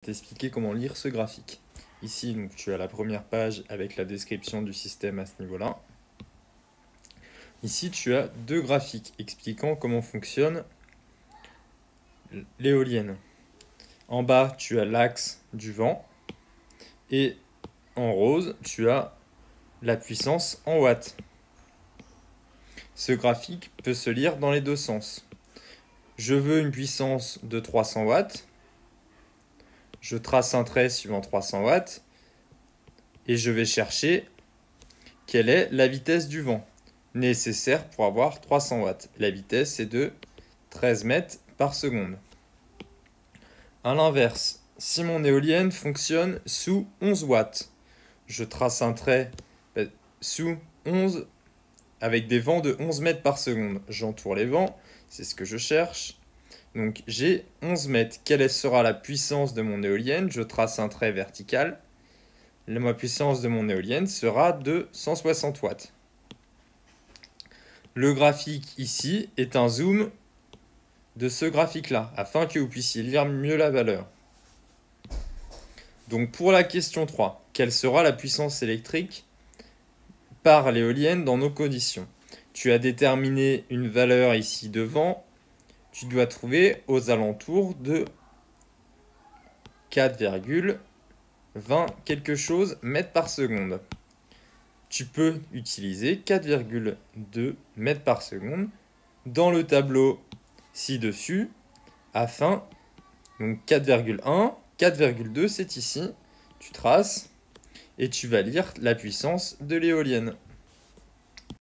T'expliquer comment lire ce graphique. Ici, donc, tu as la première page avec la description du système à ce niveau-là. Ici, tu as deux graphiques expliquant comment fonctionne l'éolienne. En bas, tu as l'axe du vent et en rose, tu as la puissance en watts. Ce graphique peut se lire dans les deux sens. Je veux une puissance de 300 watts. Je trace un trait suivant 300 watts et je vais chercher quelle est la vitesse du vent nécessaire pour avoir 300 watts. La vitesse est de 13 mètres par seconde. A l'inverse, si mon éolienne fonctionne sous 11 watts, je trace un trait sous 11 avec des vents de 11 mètres par seconde. J'entoure les vents, c'est ce que je cherche. Donc j'ai 11 mètres. Quelle sera la puissance de mon éolienne? Je trace un trait vertical. Ma puissance de mon éolienne sera de 160 watts. Le graphique ici est un zoom de ce graphique-là, afin que vous puissiez lire mieux la valeur. Donc pour la question 3, quelle sera la puissance électrique par l'éolienne dans nos conditions? Tu as déterminé une valeur ici de vent. Tu dois trouver aux alentours de 4,20 quelque chose mètres par seconde. Tu peux utiliser 4,2 mètres par seconde dans le tableau ci-dessus afin, donc 4,1, 4,2 c'est ici, tu traces et tu vas lire la puissance de l'éolienne.